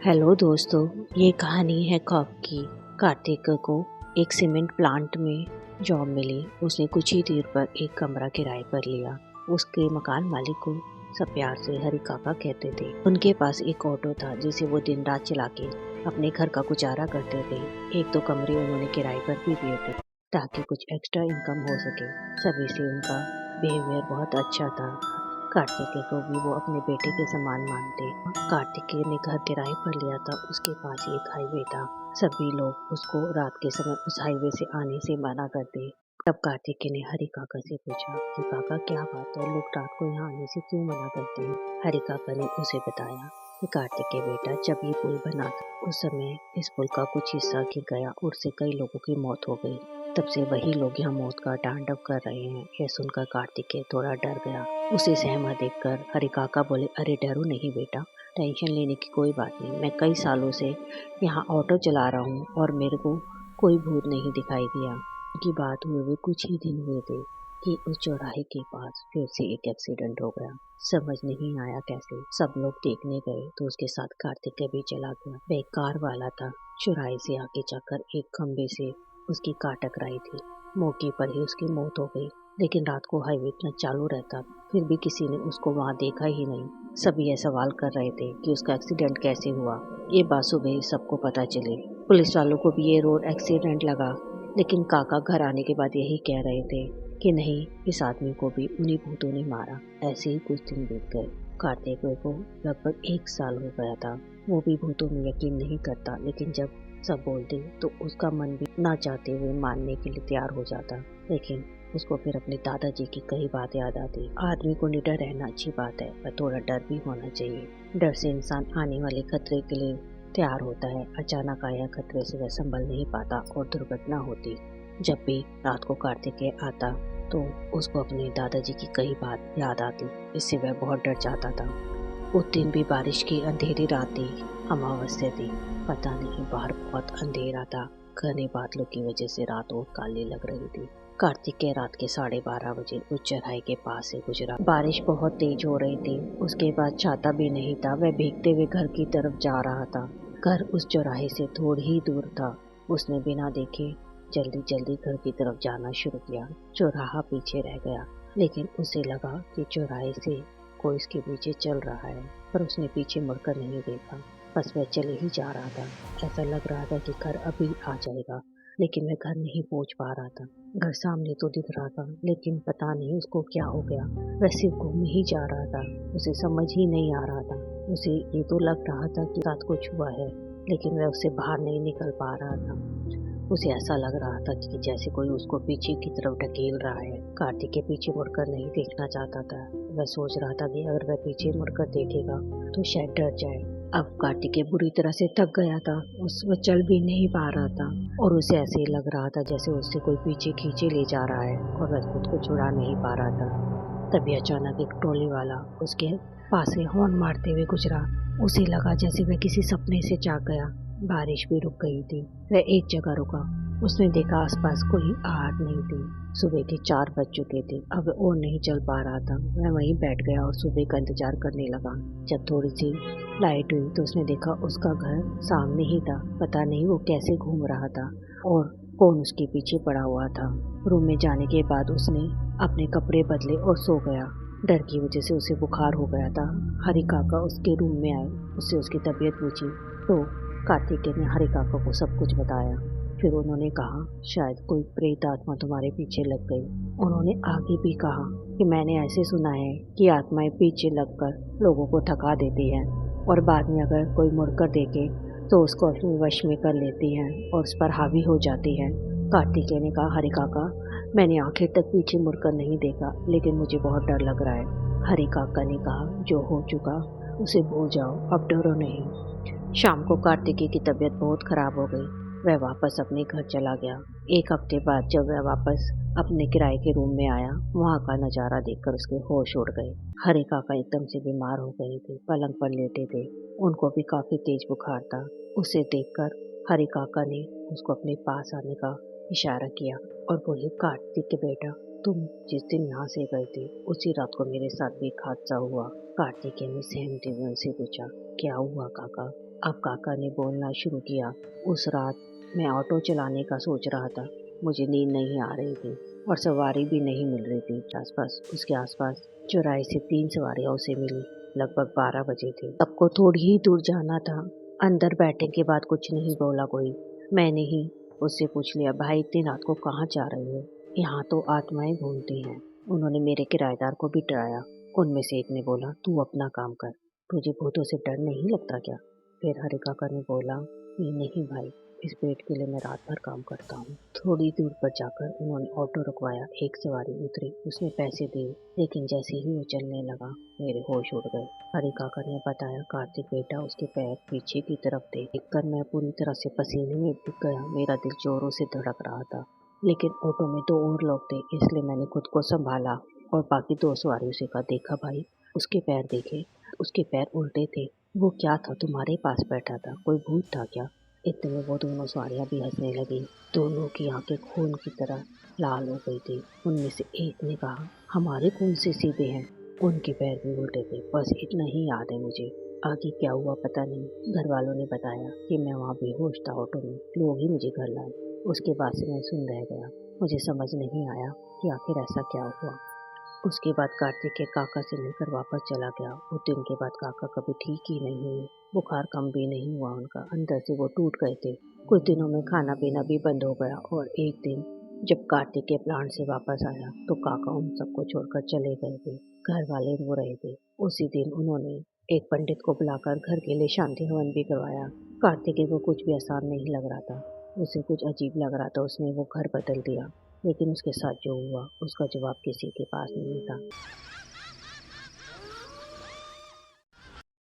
Hello दोस्तों, ये कहानी है खौफ की। कार्तिक को एक सीमेंट प्लांट में जॉब मिली। उसने कुछ ही देर पर एक कमरा किराए पर लिया। उसके मकान मालिक को सब प्यार से हरि काका कहते थे। उनके पास एक ऑटो था जिसे वो दिन रात चला के अपने घर का गुजारा करते थे। एक दो कमरे उन्होंने किराए पर भी दिए थे ताकि कुछ एक्स्ट्रा इनकम हो सके। सभी से उनका बिहेवियर बहुत अच्छा था। कार्तिकेय को भी वो अपने बेटे के समान मानते। कार्तिकेय ने घर किराए पर लिया था। उसके पास एक हाईवे था। सभी लोग उसको रात के समय उस हाईवे से आने से मना करते। तब कार्तिकेय ने हरि काका से पूछा कि काका क्या बात है, लोग रात को यहाँ आने से क्यों मना करते हैं। हरि काका ने उसे बताया कि कार्तिकेय बेटा, जब ये पुल बना था उस समय इस पुल का कुछ हिस्सा गिर गया और उससे कई लोगों की मौत हो गई। तब से वही लोग यहाँ मौत का तांडव कर रहे हैं। यह सुनकर कार्तिकेय थोड़ा डर गया। उसे सहमा देखकर हरि काका बोले, अरे डरो नहीं बेटा, टेंशन लेने की कोई बात नहीं। मैं कई सालों से यहाँ ऑटो चला रहा हूँ और मेरे को कोई भूत नहीं दिखाई दिया। उनकी बात हुए हुए कुछ ही दिन हुए थे कि उस चौराहे के पास फिर से एक एक्सीडेंट हो गया। समझ नहीं आया कैसे। सब लोग देखने गए तो उसके साथ कार्तिकेय भी चला गया। वह एक कार वाला था। चौराहे से आगे जाकर एक खंबे से उसकी कार टकराई थी। मौके पर ही उसकी मौत हो गई। लेकिन रात को हाईवे इतना चालू रहता फिर भी किसी ने उसको वहां देखा ही नहीं। सभी यह सवाल कर रहे थे कि उसका एक्सीडेंट कैसे हुआ। ये बात सुबह ही सबको पता चली। पुलिस वालों को भी ये रोड एक्सीडेंट लगा। लेकिन काका घर आने के बाद यही कह रहे थे कि नहीं, इस आदमी को भी उन्हीं भूतों ने मारा। ऐसे ही कुछ दिन बीत गए। कार्तिक को लगभग 1 साल हो गया था। वो भी भूतों में यकीन नहीं करता, लेकिन जब सब बोलते तो उसका मन भी ना चाहते हुए मानने के लिए तैयार हो जाता। लेकिन उसको फिर अपने दादाजी की कई बात याद आती। आदमी को निडर रहना अच्छी बात है, पर थोड़ा डर भी होना चाहिए। डर से इंसान आने वाले खतरे के लिए तैयार होता है। अचानक आया खतरे से वह संभल नहीं पाता और दुर्घटना होती। जब भी रात को कार्तिकेय आता तो उसको अपने दादाजी की कई बात याद आती। इससे वह बहुत डर जाता था। उस दिन भी बारिश की अंधेरी रात थी। अमावस्या थी। पता नहीं बाहर बहुत अंधेरा था। घने बादलों की वजह से रात और काली लग रही थी। कार्तिकेय रात के 12:30 बजे उस चौराहे के पास से गुजरा। बारिश बहुत तेज हो रही थी। उसके पास छाता भी नहीं था। वह भीगते हुए घर की तरफ जा रहा था। घर उस चौराहे से थोड़ी ही दूर था। उसने बिना देखे जल्दी जल्दी घर की तरफ जाना शुरू किया। चौराहा पीछे रह गया, लेकिन उसे लगा कि चौराहे से कोई इसके पीछे चल रहा है, पर उसने पीछे मुड़कर नहीं देखा। बस वह चले ही जा रहा था। ऐसा लग रहा था कि घर अभी आ जाएगा, लेकिन वह घर नहीं पहुंच पा रहा था। घर सामने तो दिख रहा था, लेकिन पता नहीं उसको क्या हो गया। वह सिर्फ घूम ही जा रहा था। उसे समझ ही नहीं आ रहा था। उसे ये तो लग रहा था कि रात कुछ हुआ है, लेकिन वह उससे बाहर नहीं निकल पा रहा था। उसे ऐसा लग रहा था कि जैसे कोई उसको पीछे की तरफ ढकेल रहा है। कार्तिक के पीछे मुड़कर नहीं देखना चाहता था। वह सोच रहा था कि अगर वह पीछे मुड़कर देखेगा तो शायद डर जाए। अब कार्तिकेय बुरी तरह से थक गया था। वह चल भी नहीं पा रहा था और उसे ऐसे ही लग रहा था जैसे उससे कोई पीछे खींचे ले जा रहा है और वह खुद को छुड़ा नहीं पा रहा था। तभी अचानक एक ट्रॉली वाला उसके पास से हॉर्न मारते हुए गुजरा। उसे लगा जैसे वह किसी सपने से जाग गया। बारिश भी रुक गई थी। वह एक जगह रुका। उसने देखा आसपास कोई आहट नहीं थी। सुबह के 4 बज चुके थे। अब वह और नहीं चल पा रहा था। वह वहीं बैठ गया और सुबह का इंतजार करने लगा। जब थोड़ी सी लाइट हुई तो उसने देखा उसका घर सामने ही था। पता नहीं वो कैसे घूम रहा था और कौन उसके पीछे पड़ा हुआ था। रूम में जाने के बाद उसने अपने कपड़े बदले और सो गया। डर की वजह से उसे बुखार हो गया था। हरि काका उसके रूम में आए। उससे उसकी तबीयत पूछी तो कार्तिकेय ने हरि काका को सब कुछ बताया। फिर उन्होंने कहा, शायद कोई प्रेत आत्मा तुम्हारे पीछे लग गई। उन्होंने आगे भी कहा कि मैंने ऐसे सुना है कि आत्माएं पीछे लगकर लोगों को थका देती हैं और बाद में अगर कोई मुड़कर देखे तो उसको अपने वश में कर लेती हैं और उस पर हावी हो जाती हैं। कार्तिकेय ने कहा, हरि काका, मैंने आखिर तक पीछे मुड़कर नहीं देखा, लेकिन मुझे बहुत डर लग रहा है। हरि काका ने कहा, जो हो चुका उसे भूल जाओ, अब डरो नहीं। शाम को कार्तिकेय की तबीयत बहुत खराब हो गई। वह वापस अपने घर चला गया। 1 हफ्ते बाद जब वह वापस अपने किराए के रूम में आया, वहाँ का नजारा देखकर उसके होश उड़ गए। हरि काका एकदम से बीमार हो गए थे। पलंग पर लेटे थे। उनको भी काफी तेज बुखार था। उसे देखकर हरि काका ने उसको अपने पास आने का इशारा किया और बोले, कार्तिक बेटा, तुम जिस दिन यहाँ से गए थे उसी रात को मेरे साथ भी एक हादसा हुआ। कार्तिकेय ने सहमते हुए उनसे पूछा, क्या हुआ काका? अब काका ने बोलना शुरू किया। उस रात मैं ऑटो चलाने का सोच रहा था। मुझे नींद नहीं आ रही थी और सवारी भी नहीं मिल रही थी आसपास। उसके आसपास चौराहे से 3 सवारियां उसे मिली। लगभग 12 बजे थे। सबको थोड़ी ही दूर जाना था। अंदर बैठने के बाद कुछ नहीं बोला कोई। मैंने ही उससे पूछ लिया, भाई इतनी रात को कहाँ जा रहे हो? यहाँ तो आत्माएं घूमती हैं। उन्होंने मेरे किराएदार को भी डराया। उनमें से एक ने बोला, तू अपना काम कर, तुझे भूतों से डर नहीं लगता क्या? फिर हरे काका ने बोला, नहीं भाई, इस पेट के लिए मैं रात भर काम करता हूँ। थोड़ी दूर पर जाकर उन्होंने ऑटो रुकवाया। एक सवारी उतरी, उसने पैसे दिए, लेकिन जैसे ही वो चलने लगा मेरे होश उड़ गए। हरे काका ने बताया, कार्तिक बेटा उसके पैर पीछे की तरफ थे। देखकर मैं पूरी तरह से पसीने में भीग गया। मेरा दिल जोरों से धड़क रहा था, लेकिन ऑटो में 2 और लोग थे, इसलिए मैंने खुद को संभाला और बाकी 2 सवारियों से कहा, देखा भाई, उसके पैर देखे, उसके पैर उल्टे थे। वो क्या था, तुम्हारे पास बैठा था? कोई भूत था क्या? इतने में वो दोनों सवारियां भी हंसने लगी। दोनों की आंखें खून की तरह लाल हो गई थी। उनमें से एक ने कहा, हमारे खून से सीधे हैं, उनके पैर भी उल्टे थे। बस इतना ही याद है मुझे, आगे क्या हुआ पता नहीं। घर वालों ने बताया कि मैं वहाँ बेहोश था ऑटो में, लोग ही मुझे घर लाए। उसके बाद से मैं सुन रह गया। मुझे समझ नहीं आया कि आखिर ऐसा क्या हुआ। उसके बाद कार्तिक के काका से मिलकर वापस चला गया। उस दिन के बाद काका कभी ठीक ही नहीं हुए। बुखार कम भी नहीं हुआ उनका, अंदर से वो टूट गए थे। कुछ दिनों में खाना पीना भी बंद हो गया और एक दिन जब कार्तिक के प्लांट से वापस आया तो काका उन सबको छोड़कर चले गए थे। घर वाले रो रहे थे। उसी दिन उन्होंने एक पंडित को बुलाकर घर के लिए शांति हवन भी करवाया। कार्तिक को कुछ भी आसान नहीं लग रहा था। उसे कुछ अजीब लग रहा था। उसने वो घर बदल दिया, लेकिन उसके साथ जो हुआ उसका जवाब किसी के पास नहीं था।